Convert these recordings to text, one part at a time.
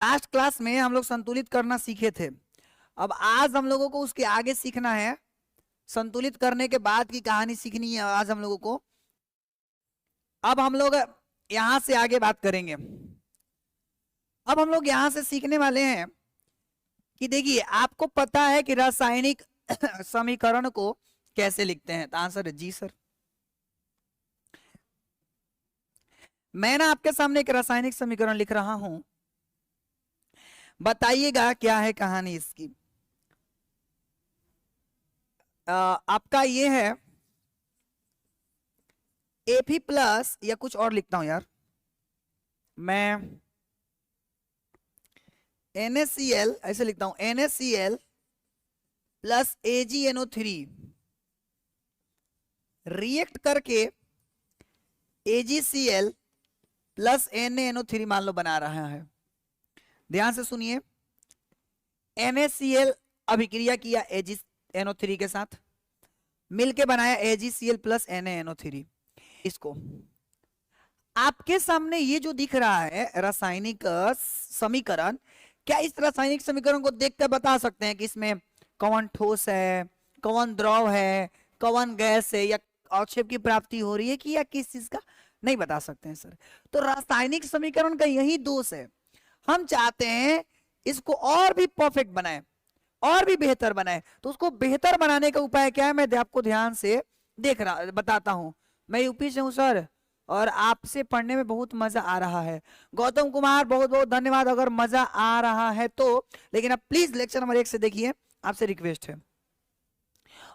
Last class में हम लोग संतुलित करना सीखे थे। अब आज हम लोगों को उसके आगे सीखना है। संतुलित करने के बाद की कहानी सीखनी है आज हम लोगों को। अब हम लोग यहां से आगे बात करेंगे। अब हम लोग यहां से सीखने वाले हैं कि देखिए, आपको पता है कि रासायनिक समीकरण को कैसे लिखते हैं? तो आंसर है जी सर। मैं ना आपके सामने एक रासायनिक समीकरण लिख रहा हूं, बताइएगा क्या है कहानी इसकी। आपका ये है Fe प्लस, या कुछ और लिखता हूं यार मैं, NaCl ऐसे लिखता हूं, NaCl प्लस AgNO3 रिएक्ट करके AgCl प्लस NaNO3 मान लो बना रहा है। ध्यान से सुनिए, NaCl अभिक्रिया किया AgNO3 के साथ, मिलके बनाया AgCl प्लस NaNO3। इसको आपके सामने ये जो दिख रहा है रासायनिक समीकरण, क्या इस रासायनिक समीकरण को देखकर बता सकते हैं कि इसमें कौन ठोस है, कौन द्रव है, कौन गैस है, या अवक्षेप की प्राप्ति हो रही है कि या किस चीज का? नहीं बता सकते हैं सर। तो रासायनिक समीकरण का यही दोष है। हम चाहते हैं इसको और भी परफेक्ट बनाए, और भी बेहतर बनाए। तो उसको बेहतर बनाने का उपाय क्या है, मैं आपको ध्यान से बताता हूं। मैं यूपी से हूं सर, और आपसे पढ़ने में बहुत मजा आ रहा है। गौतम कुमार बहुत बहुत धन्यवाद अगर मजा आ रहा है तो। लेकिन अब प्लीज लेक्चर नंबर 1 से देखिए, आपसे रिक्वेस्ट है।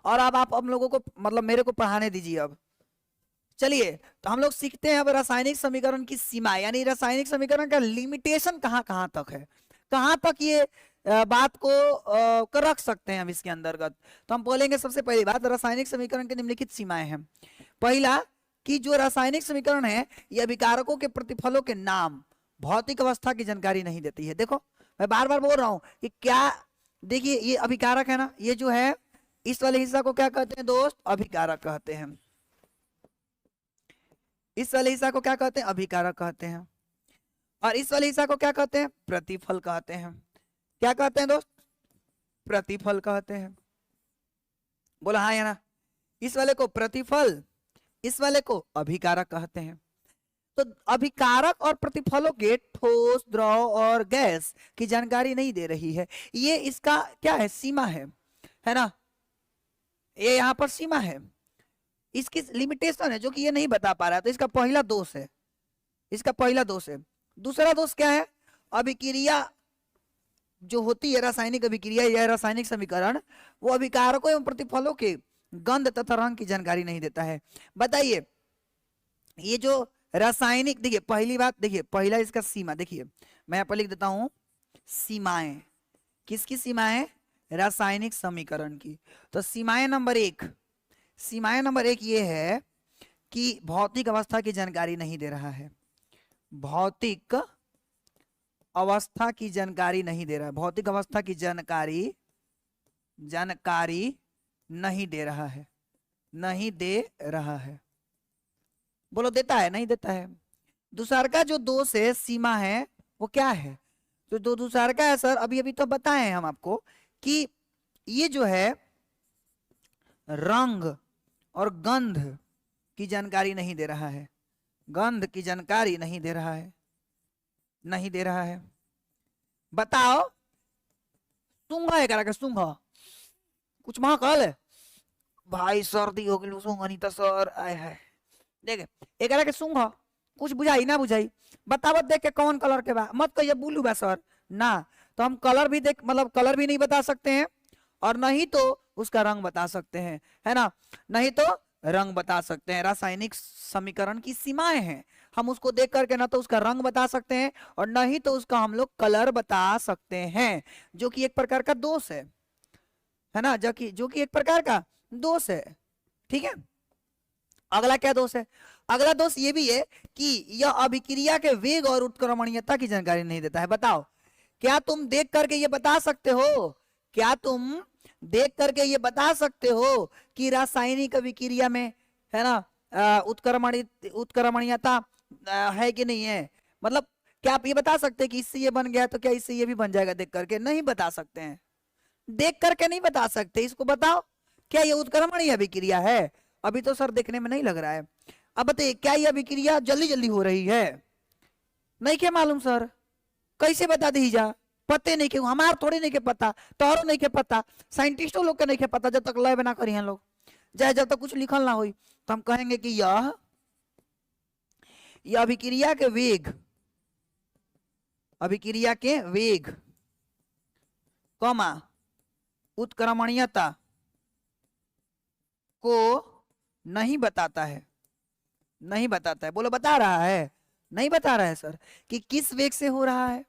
और अब आप हम लोगों को मतलब मेरे को पढ़ाने दीजिए। अब चलिए, तो हम लोग सीखते हैं अब रासायनिक समीकरण की सीमा, यानी रासायनिक समीकरण का लिमिटेशन कहां कहां तक है, कहां तक ये बात को कर रख सकते हैं हम इसके अंतर्गत। तो हम बोलेंगे सबसे पहली बात, रासायनिक समीकरण की निम्नलिखित सीमाएं हैं। पहला कि जो रासायनिक समीकरण है ये अभिकारकों के प्रतिफलों के नाम, भौतिक अवस्था की जानकारी नहीं देती है। देखो, मैं बार बार बोल रहा हूं कि क्या, देखिए ये अभिकारक है ना, ये जो है इस वाले हिस्सा को क्या कहते हैं दोस्त? अभिकारक कहते हैं। इस वाले हिस्सा को क्या कहते हैं? अभिकारक कहते हैं। और इस वाले हिस्सा को क्या कहते हैं? प्रतिफल कहते हैं। क्या कहते हैं दोस्त? प्रतिफल कहते हैं। बोला हाँ या ना? इस वाले को प्रतिफल, इस वाले को अभिकारक कहते हैं। तो अभिकारक और प्रतिफलों के ठोस, द्रव और गैस की जानकारी नहीं दे रही है। ये इसका क्या है? सीमा है ना? ये यहां पर सीमा है, इसकी लिमिटेशन है जो कि ये नहीं बता पा रहा है। तो इसका पहला दोष है, इसका पहला दोष है। दूसरा दोष क्या है? अभिक्रिया जो होती है, रासायनिक अभिक्रिया या रासायनिक समीकरण, वो अभिकारकों एवं प्रतिफलों के गंध तथा रंग की जानकारी नहीं देता है। बताइए, ये जो रासायनिक, देखिए पहली बात, देखिए पहला इसका सीमा, देखिए मैं यहाँ पर लिख देता हूं सीमाएं। किसकी सीमाएं? रासायनिक समीकरण की। तो सीमाएं नंबर 1, सीमाएं नंबर 1 ये है कि भौतिक अवस्था की जानकारी नहीं दे रहा है। भौतिक अवस्था की जानकारी नहीं दे रहा है, भौतिक अवस्था की जानकारी नहीं दे रहा है, नहीं दे रहा है। बोलो देता है? नहीं देता है। दूसरा का जो दोष है, सीमा है, वो क्या है? तो दो दूसरा का है सर, अभी अभी तो बताए हम आपको कि ये जो है रंग और गंध की जानकारी नहीं दे रहा है, गंध की जानकारी नहीं दे रहा है, नहीं दे रहा है। बताओ, सूंघा है करा के? सूंघा कुछ महकल है भाई, सर्दी हो गई सूंघा नहीं तो सर आए है। देखे एक के सूंघा, कुछ बुझाई ना बुझाई? बतावत देख के कौन कलर के बा, मत कहिए ब्लू बा सर ना। तो हम कलर भी देख, मतलब कलर भी नहीं बता सकते हैं, और नहीं तो उसका रंग बता सकते हैं, है ना? नहीं तो रंग बता सकते हैं। रासायनिक समीकरण की सीमाएं हैं, हम उसको देख करके ना तो उसका रंग बता सकते हैं, और नहीं तो उसका हम लोग कलर बता सकते हैं, जो कि एक प्रकार का दोष है ना? जो कि एक प्रकार का दोष है। ठीक है, अगला क्या दोष है? अगला दोष ये भी है कि यह अभिक्रिया के वेग और उत्क्रमणीयता की जानकारी नहीं देता है। बताओ, क्या तुम देख करके ये बता सकते हो, क्या तुम देख करके ये बता सकते हो कि रासायनिक अभिक्रिया में, है ना, उत्क्रमणीयता है कि नहीं है? मतलब क्या आप ये बता सकते हैं कि इससे ये बन गया तो क्या इससे ये भी बन जाएगा देख करके? नहीं बता सकते हैं, देख करके नहीं बता सकते। इसको बताओ क्या ये उत्क्रमण या अभिक्रिया है? अभी तो सर देखने में नहीं लग रहा है। अब बताइए क्या ये अभिक्रिया जल्दी जल्दी हो रही है? नहीं क्या मालूम सर, कैसे बता दीजा? पते नहीं के हमार थोड़ी नहीं के पता, तोरो नहीं के पता, साइंटिस्टों लोग के नहीं के पता, जब तक लय बना करी हैं लोग, चाहे जब तक कुछ लिखल ना हो तो हम कहेंगे कि यह अभिक्रिया के वेग, अभिक्रिया के वेग कमा उत्क्रमणीयता को नहीं बताता है। नहीं बताता है, बोलो बता रहा है? नहीं बता रहा है सर कि किस वेग से हो रहा है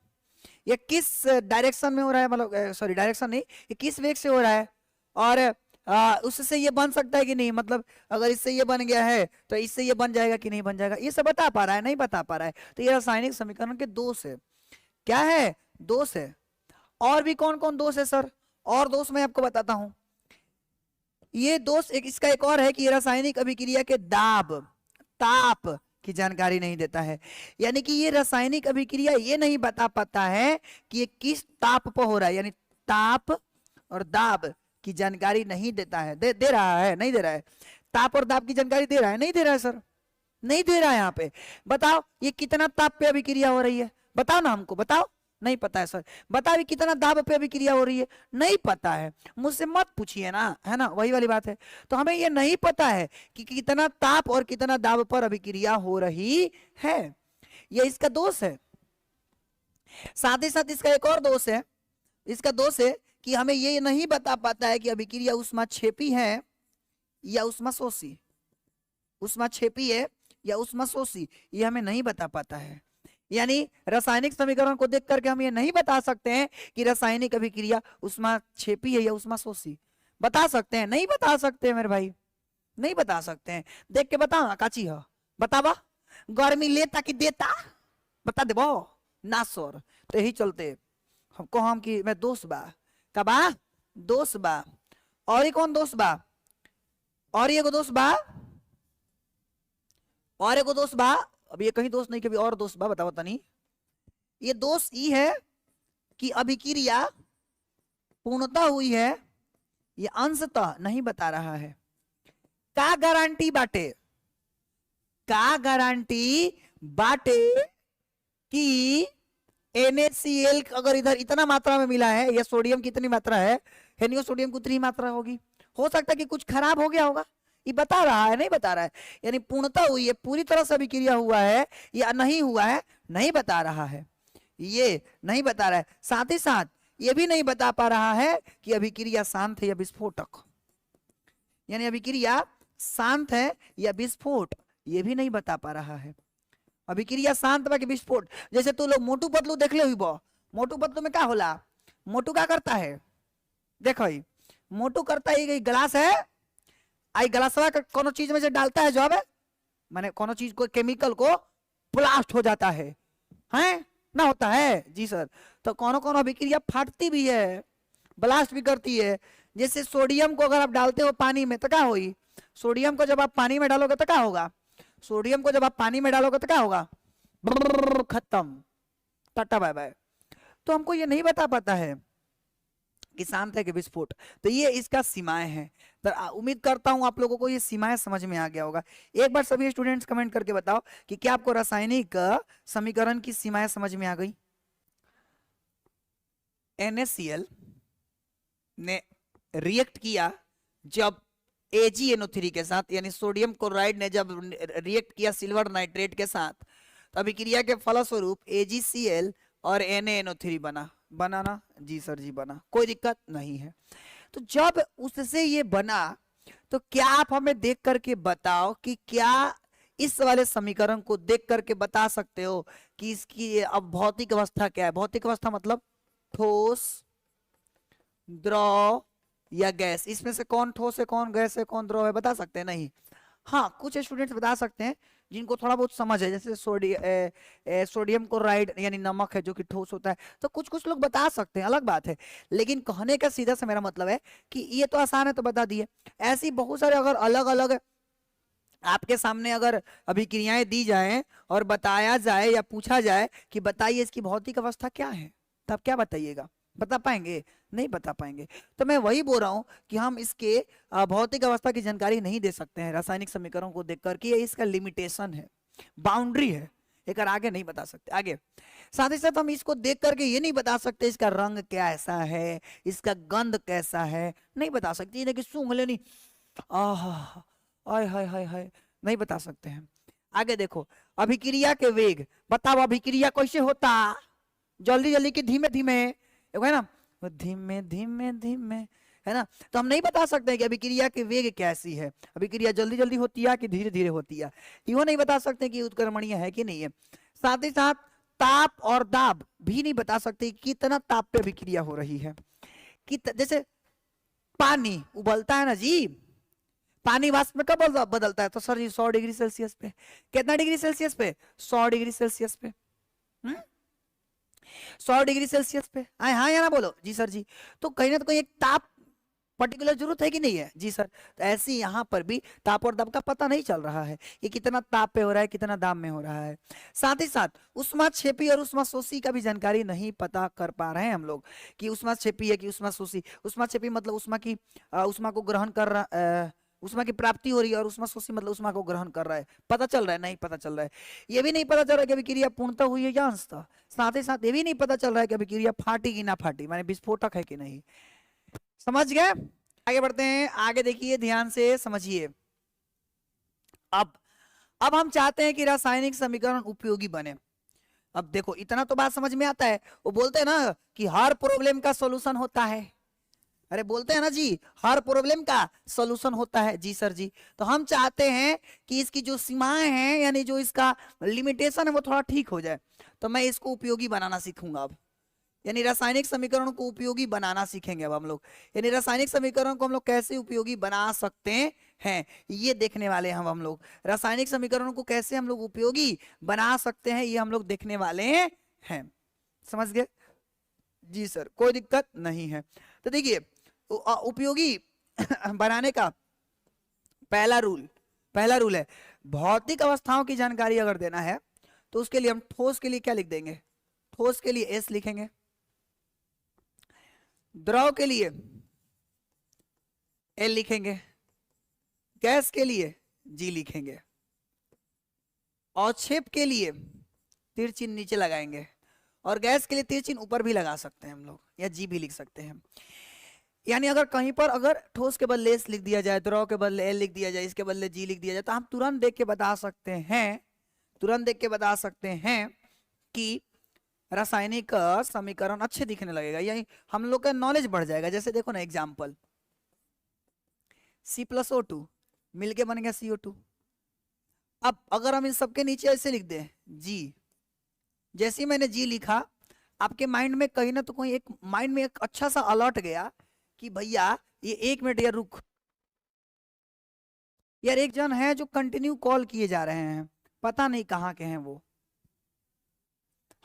या किस डायरेक्शन में हो रहा है, मतलब सॉरी डायरेक्शन नहीं, ये किस वेग से हो रहा है, और उससे ये बन सकता है कि नहीं, मतलब अगर इससे ये बन गया है तो इससे ये बन जाएगा कि नहीं बन जाएगा, ये सब बता पा रहा है? नहीं बता पा रहा है। तो ये रासायनिक समीकरण के दोष है। क्या है? दोष है। और भी कौन कौन दोष है सर? और दोष मैं आपको बताता हूं। ये दोष इसका एक और है कि रासायनिक अभिक्रिया के दाब, ताप की जानकारी नहीं देता है। यानी कि ये रासायनिक अभिक्रिया ये नहीं बता पाता है कि ये किस ताप पर हो रहा है, यानी ताप और दाब की जानकारी नहीं देता है। दे रहा है? नहीं दे रहा है। ताप और दाब की जानकारी दे रहा है? नहीं दे रहा है सर, नहीं दे रहा है। यहाँ पे बताओ ये कितना ताप पे अभिक्रिया हो रही है, बताओ ना हमको, बताओ। नहीं पता है सर। बता भी कितना दाब पे अभिक्रिया हो रही है? नहीं पता है। मुझसे मत पूछिए ना, है ना, वही वाली बात है। तो हमें ये नहीं पता है कि कितना ताप और कितना दाब पर अभिक्रिया हो रही है, ये इसका दोष है। साथ ही साथ इसका एक और दोष है। इसका दोष है कि हमें ये नहीं बता पाता है कि अभिक्रिया ऊष्माक्षेपी है या ऊष्माशोषी। ऊष्माक्षेपी है या ऊष्माशोषी, ये हमें नहीं बता पाता है। यानी रासायनिक समीकरण को देख करके हम ये नहीं बता सकते हैं कि रासायनिक अभिक्रिया ऊष्माक्षेपी है या ऊष्माशोषी। बता सकते हैं? नहीं बता सकते मेरे भाई, नहीं बता सकते हैं। देख के बताओ ना काची है, बतावा। गर्मी लेता कि देता, बता देबो ना सर। तो यही चलते हमको हम कि मैं दोष बा का बा, दोष बा। और ये कौन दोष बा? और ये को दोष बा, और एक दोष बा। अब ये कहीं दोष नहीं, कभी और दोष बा, बताओ तनी। ये दोष ये है कि अभिक्रिया पूर्णतः हुई है, ये अंशतः नहीं बता रहा है। का गारंटी बाटे, का गारंटी बाटे कि NaCl अगर इधर इतना मात्रा में मिला है, या सोडियम कितनी मात्रा है, सोडियम की उतनी मात्रा होगी। हो सकता है कि कुछ खराब हो गया होगा, ये बता रहा है? नहीं बता रहा है। यानी पूर्णतः हुई है, पूरी तरह से अभिक्रिया हुआ है या नहीं हुआ है, नहीं बता रहा है। ये नहीं बता रहा है। साथ ही साथ ये भी नहीं बता पा रहा है कि अभिक्रिया शांत है या विस्फोटक। यानी अभिक्रिया शांत है या विस्फोट, ये भी नहीं बता पा रहा है। अभिक्रिया शांत बा कि विस्फोट। जैसे तू लोग मोटू पतलू देख ले, मोटू पतलू में क्या होला? मोटू क्या करता है? देखो मोटू करता है, गिलास है, आई गलासवा कोनो चीज में से डालता है, जब माने कोनो चीज को, केमिकल को ब्लास्ट हो जाता है ना, होता है जी सर। तो कोनो कोनो अभिक्रिया फाटती भी है, ब्लास्ट भी करती है। जैसे सोडियम को अगर आप डालते हो पानी में तो क्या होगी? सोडियम को जब आप पानी में डालोगे तो क्या होगा? सोडियम को जब आप पानी में डालोगे तो क्या होगा? खत्म, टाटा बाय बाय। तो हमको ये नहीं बता पाता है कि शांत है कि विस्फोट। तो ये इसका सीमाएं हैं। तो उम्मीद करता हूं आप लोगों को ये सीमाएं समझ में आ गया होगा। एक बार सभी स्टूडेंट्स कमेंट करके बताओ कि क्या आपको रासायनिक समीकरण की सीमाएं समझ में आ गई। NaCl ने रिएक्ट किया जब AgNO3 के साथ, यानी सोडियम क्लोराइड ने जब रिएक्ट किया सिल्वर नाइट्रेट के साथ, तो अभिक्रिया के फलस्वरूप AgCl और NaNO3 बना ना जी सर जी, बना, कोई दिक्कत नहीं है। तो जब उससे ये बना तो क्या आप हमें देख करके बताओ कि क्या इस वाले समीकरण को देख करके बता सकते हो कि इसकी अब भौतिक अवस्था क्या है? भौतिक अवस्था मतलब ठोस, द्रव या गैस। इसमें से कौन ठोस है, कौन गैस है, कौन द्रव है, बता सकते हैं? नहीं। हाँ, कुछ स्टूडेंट्स बता सकते हैं जिनको थोड़ा बहुत समझ है, जैसे सोडियम क्लोराइड यानी नमक है जो कि ठोस होता है, तो कुछ कुछ लोग बता सकते हैं, अलग बात है। लेकिन कहने का सीधा से मेरा मतलब है कि ये तो आसान है तो बता दिए। ऐसी बहुत सारे अगर अलग अलग आपके सामने अगर अभिक्रियाएं दी जाएं और बताया जाए या पूछा जाए कि बताइए इसकी भौतिक अवस्था क्या है, तब क्या बताइएगा? बता पाएंगे? नहीं बता पाएंगे। तो मैं वही बोल रहा हूं कि हम इसके भौतिक अवस्था की जानकारी नहीं दे सकते हैं रासायनिक समीकरण को देख करके, ये इसका लिमिटेशन है, बाउंड्री है, एक आगे नहीं बता सकते। आगे साथ ही साथ हम इसको देख करके ये नहीं बता सकते इसका रंग कैसा है, इसका गंध कैसा है, नहीं बता सकते। ये देखिए सूंघ लेनी, आह, हाय हाय हाय हाय, नहीं बता सकते हैं। आगे देखो, अभिक्रिया के वेग, बताओ अभिक्रिया कैसे होता, जल्दी जल्दी की धीमे धीमे, है ना, धीमे धीमे धीमे, है ना। तो हम नहीं बता सकते हैं कि अभिक्रिया के वेग कैसी है, अभिक्रिया जल्दी जल्दी होती है कि धीरे धीरे होती है, यो नहीं बता सकते कि उत्क्रमणीय है कि नहीं है। साथ ही साथ ताप और दाब भी नहीं बता सकते कितना ताप पे अभिक्रिया हो रही है। कि जैसे पानी उबलता है ना जी, पानी वाष्प में कब बदलता है? तो सर जी 100 डिग्री सेल्सियस पे। कितना डिग्री सेल्सियस पे? 100 डिग्री सेल्सियस पे। 100 डिग्री सेल्सियस पे। हाँ या ना बोलो जी सर जी। तो कहीं ना कहीं एक ताप पर्टिकुलर जरूरत है कि नहीं है जी सर। तो ऐसे यहाँ पर भी ताप और दाब का पता नहीं चल रहा है कि कितना ताप पे हो रहा है, कितना दाब में हो रहा है। साथ ही साथ उष्माक्षेपी और उष्माशोषी का भी जानकारी नहीं पता कर पा रहे हैं हम लोग कि उष्माक्षेपी है कि उष्माशोषी। उष्माक्षेपी मतलब उष्मा की उष्मा को ग्रहण कर रहा, उष्मा की प्राप्ति हो रही है, और उष्माशोषी मतलब उष्मा को ग्रहण कर रहा है। पता चल रहा है? नहीं पता चल रहा है। ये भी नहीं पता चल रहा है कि अभिक्रिया पूर्णतः हुई है या अंशतः। साथ ही साथ ये भी नहीं पता चल रहा है कि अभिक्रिया फाटी कि ना फाटी, माने विस्फोटक है कि नहीं। समझ गए? आगे बढ़ते हैं। आगे देखिए, ध्यान से समझिए। अब हम चाहते हैं कि रासायनिक समीकरण उपयोगी बने। अब देखो, इतना तो बात समझ में आता है। वो बोलते हैं ना कि हर प्रॉब्लम का सॉल्यूशन होता है। अरे बोलते हैं ना जी, हर प्रॉब्लम का सॉल्यूशन होता है जी सर जी। तो हम चाहते हैं कि इसकी जो सीमाएं हैं, यानी जो इसका लिमिटेशन है, वो थोड़ा ठीक हो जाए। तो मैं इसको उपयोगी बनाना सीखूंगा अब, यानी रासायनिक समीकरण को उपयोगी बनाना सीखेंगे अब हम लोग। यानी रासायनिक समीकरण को हम लोग कैसे उपयोगी बना सकते हैं, ये देखने वाले हैं हम लोग। रासायनिक समीकरण को कैसे हम लोग उपयोगी बना सकते हैं, ये हम लोग देखने वाले हैं। समझ गए जी सर? कोई दिक्कत नहीं है। तो देखिए, उपयोगी बनाने का पहला रूल है, भौतिक अवस्थाओं की जानकारी अगर देना है तो उसके लिए हम ठोस के लिए क्या लिख देंगे? ठोस के लिए S लिखेंगे, द्रव के लिए L लिखेंगे, गैस के लिए G लिखेंगे, अवक्षेप के लिए तीर चिन्ह नीचे लगाएंगे, और गैस के लिए तीर चिन्ह ऊपर भी लगा सकते हैं हम लोग, या G भी लिख सकते हैं। यानी अगर कहीं पर अगर ठोस के बदले S लिख दिया जाए, द्रव के बदले L लिख दिया जाए, इसके बदले G लिख दिया जाए, तो हम तुरंत देख के बता सकते हैं, कि रासायनिक समीकरण अच्छे दिखने लगेगा, यानी हम लोग का नॉलेज बढ़ जाएगा। जैसे देखो ना, एग्जाम्पल C+O2 मिलके बन गया CO2। अब अगर हम इन सबके नीचे ऐसे लिख दें G, जैसे ही मैंने G लिखा, आपके माइंड में कहीं ना तो कोई एक माइंड में एक अच्छा सा अलर्ट गया कि भैया ये 1 मिनट यार रुक, यार एक जन है जो कंटिन्यू कॉल किए जा रहे हैं, पता नहीं कहाँ के हैं वो।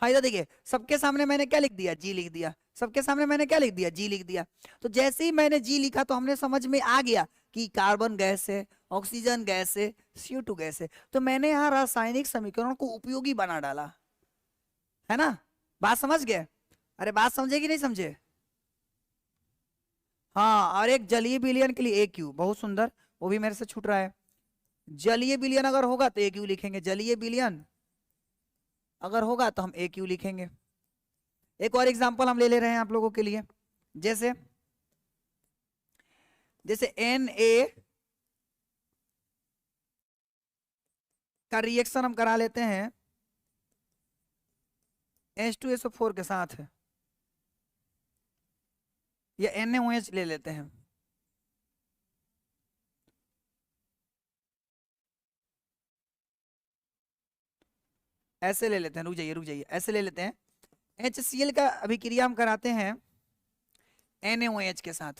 हाँ इधर देखिए, सबके सामने मैंने क्या लिख दिया? G लिख दिया। सबके सामने मैंने क्या लिख दिया? G लिख दिया। तो जैसे ही मैंने G लिखा तो हमने समझ में आ गया कि कार्बन गैस है, ऑक्सीजन गैस है, CO2 गैस है। तो मैंने यहाँ रासायनिक समीकरण को उपयोगी बना डाला, है ना। बात समझ गए? अरे बात समझे कि नहीं समझे? हाँ, और एक जलीय विलयन के लिए AQ, बहुत सुंदर, वो भी मेरे से छूट रहा है। जलीय विलयन अगर होगा तो AQ लिखेंगे, जलीय विलयन अगर होगा तो हम AQ लिखेंगे। एक और एग्जांपल हम ले रहे हैं आप लोगों के लिए, जैसे Na का रिएक्शन हम करा लेते हैं H2SO4 के साथ, या NaOH ले लेते हैं। ऐसे ले लेते हैं, रुक जाइए, ऐसे ले लेते हैं। HCl का अभिक्रिया हम कराते हैं NaOH के साथ,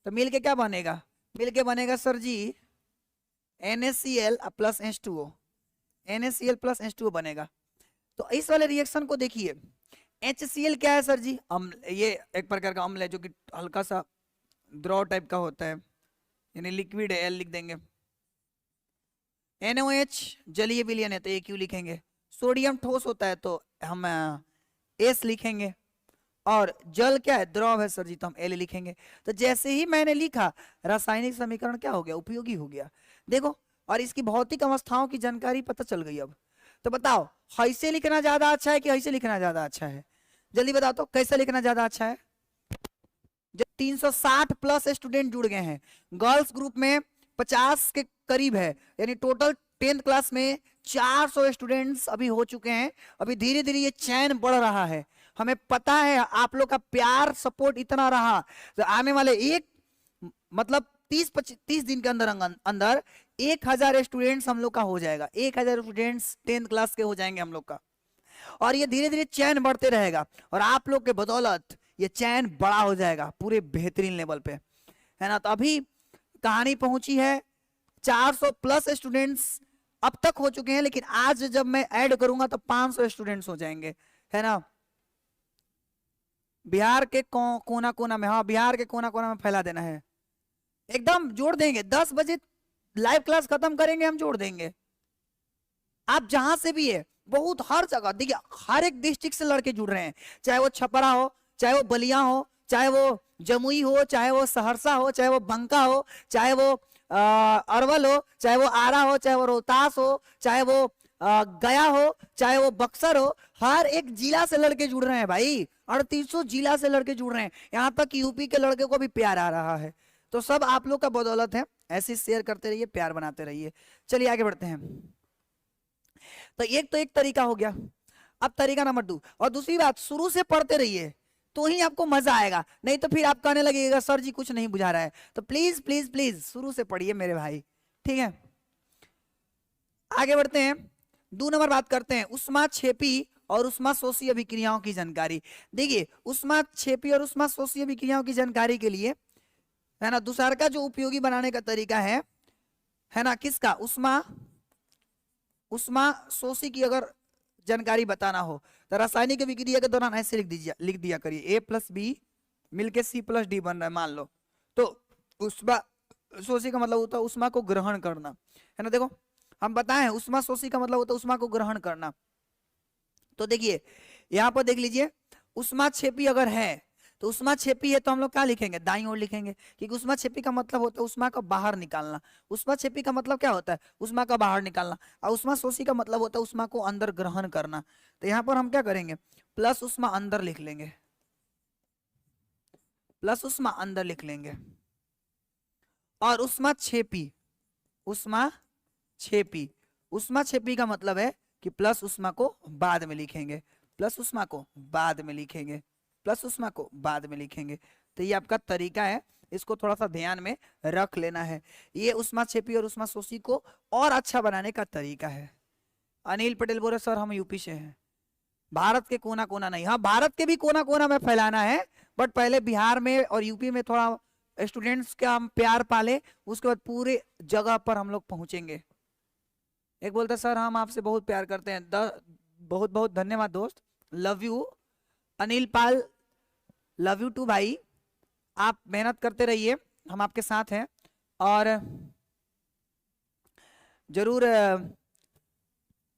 तो मिलके क्या बनेगा? मिलके बनेगा सर जी NaCl plus H2O, NaCl plus H2O बनेगा। तो इस वाले रिएक्शन को देखिए, HCl क्या है सर जी? अम्ल, ये एक प्रकार का अम्ल है जो कि हल्का सा द्रव टाइप का होता है, यानी लिक्विड है, L लिख देंगे। NOH जलीय विलयन है तो AQ लिखेंगे, सोडियम ठोस होता है तो हम S लिखेंगे, और जल क्या है, द्रव है सर जी, तो हम L लिखेंगे। तो जैसे ही मैंने लिखा रासायनिक समीकरण क्या हो गया, उपयोगी हो गया। देखो, और इसकी भौतिक अवस्थाओं की जानकारी पता चल गई। अब तो बताओ, ऐसे लिखना ज्यादा अच्छा है कि ऐसे लिखना ज्यादा अच्छा है? जल्दी बताओ तो, कैसे लिखना ज्यादा अच्छा है? जब 360 प्लस स्टूडेंट जुड़ गए हैं, गर्ल्स ग्रुप में 50 के करीब है, यानी टोटल 10th क्लास में 400 स्टूडेंट्स अभी हो चुके हैं। अभी धीरे धीरे ये चैन बढ़ रहा है, हमें पता है आप लोग का प्यार सपोर्ट इतना रहा तो आने वाले एक मतलब 30 दिन के अंदर अंदर 1000 स्टूडेंट्स हम लोग का हो जाएगा, 1000 स्टूडेंट्स 10th क्लास के हो जाएंगे हम लोग का। और ये धीरे धीरे चैन बढ़ते रहेगा, और आप लोग के बदौलत ये चैन बड़ा हो जाएगा पूरे बेहतरीन लेवल पे, है ना। तो अभी कहानी पहुंची है 400 प्लस स्टूडेंट्स अब तक हो चुके हैं, लेकिन आज जब मैं ऐड करूंगा तो 500 स्टूडेंट्स हो जाएंगे, है ना। बिहार के कोना कोना में, हाँ बिहार के कोना कोना में फैला देना है, एकदम जोड़ देंगे। 10 बजे लाइव क्लास खत्म करेंगे, हम जोड़ देंगे। आप जहां से भी है, बहुत हर जगह देखिए, हर एक डिस्ट्रिक्ट से लड़के जुड़ रहे हैं, चाहे वो छपरा हो, चाहे वो बलिया हो, चाहे वो जमुई हो, चाहे वो सहरसा हो, चाहे वो बंका हो, चाहे वो अरवल हो, चाहे वो आरा हो, चाहे वो रोहतास हो, चाहे वो गया हो, चाहे वो बक्सर हो। हर एक जिला से लड़के जुड़ रहे हैं भाई, 3800 जिला से लड़के जुड़ रहे हैं, यहाँ तक यूपी के लड़के को भी प्यार आ रहा है। तो सब आप लोग का बदौलत है, ऐसे शेयर करते रहिए, प्यार बनाते रहिए। चलिए आगे बढ़ते हैं। तो एक तरीका हो गया। अब तरीका नंबर 2, और दूसरी बात, शुरू से पढ़ते रहिए तो ही आपको मजा आएगा, नहीं तो फिर आप कहने लगेगा सर जी कुछ नहीं बुझा रहा है। तो प्लीज प्लीज प्लीज शुरू से पढ़िए मेरे भाई, ठीक है। आगे बढ़ते हैं, 2 नंबर बात करते हैं, उष्मा क्षेपी और उष्मा शोषी अभिक्रियाओं की जानकारी। देखिए, उष्मा क्षेपी और उष्मा शोषी अभिक्रियाओं की जानकारी के लिए, है ना, दूसरा का जो उपयोगी बनाने का तरीका है ना, किसका, उष्मा शोषी की अगर जानकारी बताना हो तो रासायनिक अभिक्रिया के दौरान ऐसे लिख दिया करिए, A+B मिलके C+D बन रहा है मान लो, तो उष्मा शोषी का मतलब होता है उष्मा को ग्रहण करना, है ना। देखो हम बताएं, उष्मा शोषी का मतलब होता है उष्मा को ग्रहण करना। तो देखिए यहाँ पर देख लीजिए, उष्मा क्षेपी अगर है तो उष्मा क्षेपी है तो हम लोग क्या लिखेंगे, दाईं ओर लिखेंगे, क्योंकि उष्मा क्षेपी का मतलब होता है उष्मा का बाहर निकालना। उष्मा क्षेपी का मतलब क्या होता है, उष्मा का बाहर निकालना। और उष्मा शोषी का मतलब होता है उष्मा को अंदर ग्रहण करना। तो यहाँ पर हम क्या करेंगे, प्लस उष्मा अंदर लिख लेंगे, प्लस उष्मा अंदर लिख लेंगे। और उष्मा क्षेपी, उष्मा क्षेपी, उष्मा क्षेपी का मतलब है कि प्लस उष्मा को बाद में लिखेंगे, प्लस उष्मा को बाद में लिखेंगे, प्लस उष्मा को बाद में लिखेंगे। तो ये आपका तरीका है, इसको थोड़ा सा ध्यान में रख लेना है। ये उष्मा क्षेपी और उष्मा शोषी को और अच्छा बनाने का तरीका है। अनिल पटेल बोले सर हम यूपी से हैं, भारत के कोना कोना नहीं, हाँ भारत के भी कोना कोना में फैलाना है, बट पहले बिहार में और यूपी में थोड़ा स्टूडेंट्स का हम प्यार पाले, उसके बाद पूरे जगह पर हम लोग पहुंचेंगे। एक बोलता सर हम आपसे बहुत प्यार करते हैं, बहुत बहुत धन्यवाद दोस्त, love you Anil Pal, love you too भाई। आप मेहनत करते रहिए, हम आपके साथ हैं, और जरूर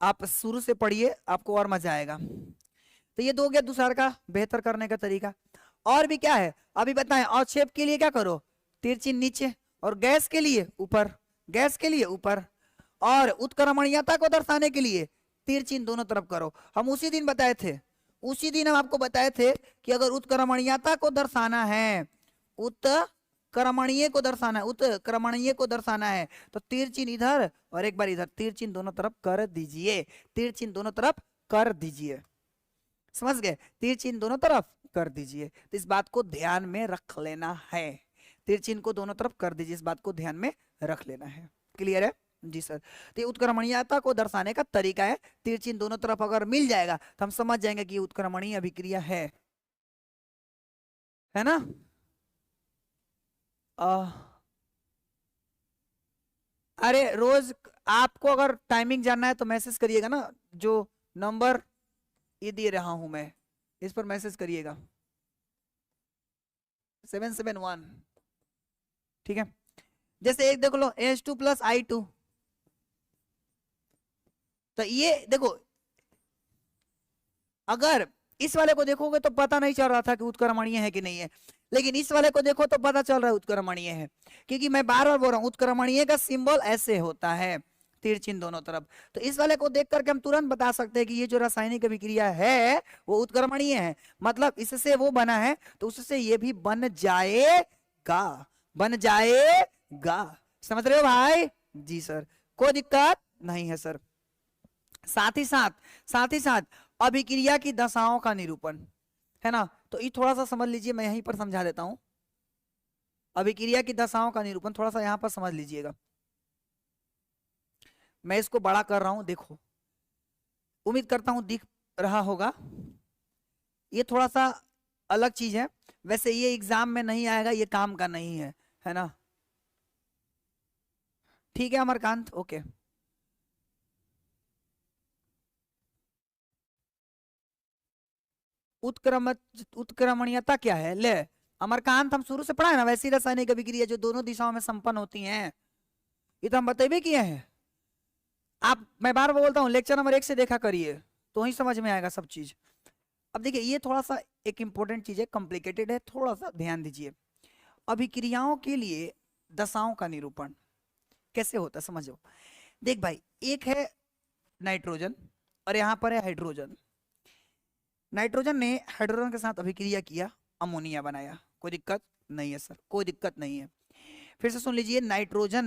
आप शुरू से पढ़िए, आपको और मजा आएगा। तो ये दो गया दूसरा का बेहतर करने का तरीका। और भी क्या है अभी बताएं, और शेप के लिए क्या करो, तिरछी नीचे, और गैस के लिए ऊपर, गैस के लिए ऊपर, और उत्क्रमणीयता को दर्शाने के लिए तिरछी दोनों तरफ करो। हम उसी दिन बताए थे, उसी दिन हम आपको बताए थे कि अगर उत्क्रमणीयता को दर्शाना है, उत्क्रमणीय को दर्शाना है, उत्क्रमणीय को दर्शाना है तो तीर चिन्ह इधर और एक बार इधर, तीर चिन्ह दोनों तरफ कर दीजिए, तीर चिन्ह दोनों तरफ कर दीजिए, समझ गए, तीर चिन्ह दोनों तरफ कर दीजिए। तो इस बात को ध्यान में रख लेना है, तीर चिन्ह को दोनों तरफ कर दीजिए, इस बात को ध्यान में रख लेना है। क्लियर है जी सर। तो उत्क्रमणीयता को दर्शाने का तरीका है, तीर चिन्ह दोनों तरफ अगर मिल जाएगा तो हम समझ जाएंगे कि उत्क्रमणीय अभिक्रिया है ना। अरे रोज आपको अगर टाइमिंग जानना है तो मैसेज करिएगा ना, जो नंबर ये दे रहा हूं मैं, इस पर मैसेज करिएगा 771, ठीक है। जैसे एक देख लो H2 + I2, तो ये देखो, अगर इस वाले को देखोगे तो पता नहीं चल रहा था कि उत्क्रमणीय है कि नहीं है, लेकिन इस वाले को देखो तो पता चल रहा है उत्क्रमणीय है, क्योंकि मैं बार बार बोल रहा हूं उत्क्रमणीय का सिंबल ऐसे होता है, तीर चिन्ह दोनों तरफ। तो इस वाले को देख करके हम तुरंत बता सकते हैं कि ये जो रासायनिक अभिक्रिया है वो उत्क्रमणीय है, मतलब इससे वो बना है तो उससे ये भी बन जाएगा, बन जाएगा। समझ रहे हो भाई? जी सर, कोई दिक्कत नहीं है सर। साथ ही साथ अभिक्रिया की दशाओं का निरूपण है ना, तो ये थोड़ा सा समझ लीजिए, मैं यहीं पर समझा देता हूं। अभिक्रिया की दशाओं का निरूपण थोड़ा सा यहां पर समझ लीजिएगा, मैं इसको बड़ा कर रहा हूं, देखो उम्मीद करता हूं दिख रहा होगा। ये थोड़ा सा अलग चीज है, वैसे ये एग्जाम में नहीं आएगा, ये काम का नहीं है ना? ठीक है अमरकांत, ओके। उत्क्रमणीयता क्या है? ले अमरकांत, हम शुरू से पढ़ा है ना, वैसी रासायनिक अभिक्रिया जो दोनों दिशाओं में संपन्न होती हैं, ये तो हम बतेबे किए हैं। आप, मैं बार बार बोलता हूँ, लेक्चर नंबर 1 से देखा करिए तो ही समझ में आएगा सब चीज। अब देखिए ये थोड़ा सा एक इंपॉर्टेंट चीज है, कॉम्प्लिकेटेड है, थोड़ा सा ध्यान दीजिए। अभिक्रियाओं के लिए दशाओं का निरूपण कैसे होता है समझो। देख भाई, एक है नाइट्रोजन और यहाँ पर है हाइड्रोजन। नाइट्रोजन ने हाइड्रोजन के साथ अभिक्रिया किया, अमोनिया बनाया, कोई दिक्कत नहीं है सर, कोई दिक्कत नहीं है। फिर से सुन लीजिए, नाइट्रोजन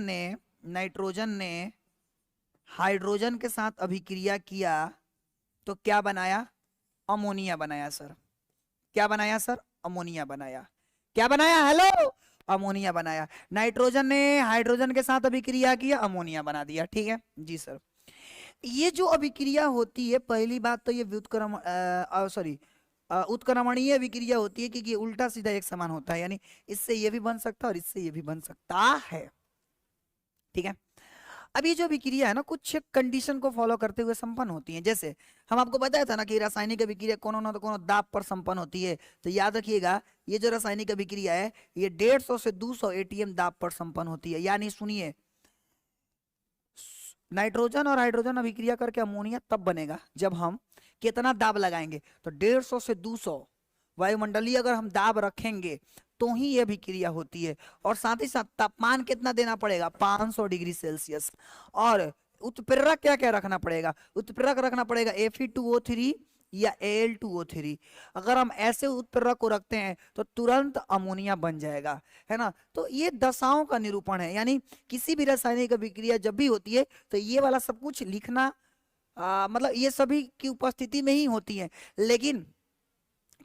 ने हाइड्रोजन के साथ अभिक्रिया किया तो क्या बनाया? अमोनिया बनाया सर। क्या बनाया सर? अमोनिया बनाया। क्या बनाया? हेलो, अमोनिया बनाया। नाइट्रोजन ने हाइड्रोजन के साथ अभिक्रिया किया, अमोनिया बना दिया, ठीक है जी सर। ये जो अभिक्रिया होती है, पहली बात तो ये उत्क्रमणीय अभिक्रिया होती है, क्योंकि उल्टा सीधा एक समान होता है, यानी इससे ये भी बन सकता है और इससे ये भी बन सकता है, ठीक है। अब ये जो अभिक्रिया है ना, कुछ कंडीशन को फॉलो करते हुए संपन्न होती है। जैसे हम आपको बताया था ना कि रासायनिक अभिक्रिया कोनो ना तो कोनो दाब पर संपन्न होती है, तो याद रखिएगा ये जो रासायनिक अभिक्रिया है ये 150 से 200 एटीएम दाब पर संपन्न होती है। यानी सुनिए, नाइट्रोजन और हाइड्रोजन अभिक्रिया करके अमोनिया तब बनेगा जब हम कितना दाब लगाएंगे, तो 150 से 200 वायुमंडलीय अगर हम दाब रखेंगे तो ही यह अभिक्रिया होती है। और साथ ही साथ तापमान कितना देना पड़ेगा? 500 डिग्री सेल्सियस। और उत्प्रेरक क्या क्या रखना पड़ेगा? उत्प्रेरक रखना पड़ेगा Fe2O3 या Al2O3। अगर हम ऐसे उत्प्रेरक को रखते हैं तो तुरंत अमोनिया बन जाएगा, है ना। तो ये दशाओं का निरूपण है, यानी किसी भी रासायनिक अभिक्रिया जब भी होती है तो ये वाला सब कुछ लिखना, मतलब ये सभी की उपस्थिति में ही होती है। लेकिन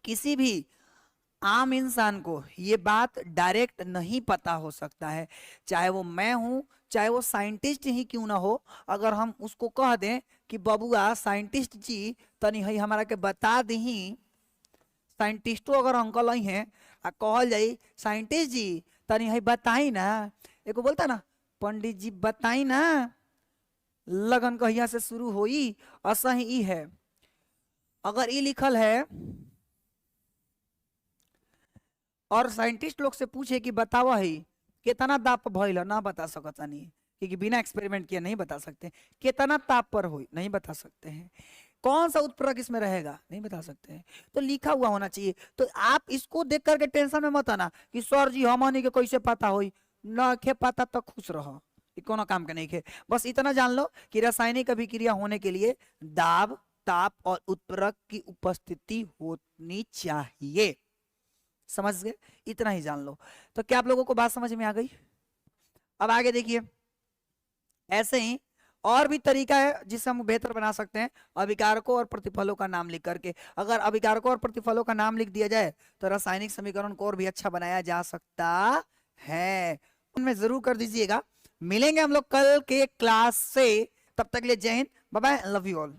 किसी भी आम इंसान को ये बात डायरेक्ट नहीं पता हो सकता है, चाहे वो मैं हूं, चाहे वो साइंटिस्ट ही क्यों ना हो। अगर हम उसको कह दें कि बबुआ साइंटिस्ट जी तनी हई हमारा के बता दी, साइंटिस्टों अगर अंकल ही हैं आ कहल जाई साइंटिस्ट जी तनी हई बताई ना, एको बोलता ना पंडित जी बताई ना, लगन कहिया से शुरू होई, ऐसा ही है। अगर ये लिखल है और साइंटिस्ट लोग से पूछे कि बतावा है कितना ताप भइल, ना बता सकता नहीं, क्योंकि बिना एक्सपेरिमेंट किए नहीं बता सकते। कितना ताप पर हुई नहीं बता सकते हैं। कौन सा उत्प्रेरक इसमें रहेगा नहीं बता सकते हैं। तो लिखा हुआ होना चाहिए। तो आप इसको देख करके टेंशन में मत आना कि सर जी हमनी के कैसे पता होई, ना खे पता तो खुश रहो, कोनो काम के नहीं खे। बस इतना जान लो कि रासायनिक अभिक्रिया होने के लिए दाब, ताप और उत्प्रेरक की उपस्थिति होनी चाहिए। समझ गए? इतना ही जान लो। तो क्या आप लोगों को बात समझ में आ गई? अब आगे देखिए, ऐसे ही और भी तरीका है जिससे हम बेहतर बना सकते हैं अभिकारकों और प्रतिफलों का नाम लिख करके। अगर अभिकारकों और प्रतिफलों का नाम लिख दिया जाए तो रासायनिक समीकरण को और भी अच्छा बनाया जा सकता है। उनमें जरूर कर दीजिएगा। मिलेंगे हम लोग कल के क्लास से, तब तक ले जय हिंद, bye bye, love you all.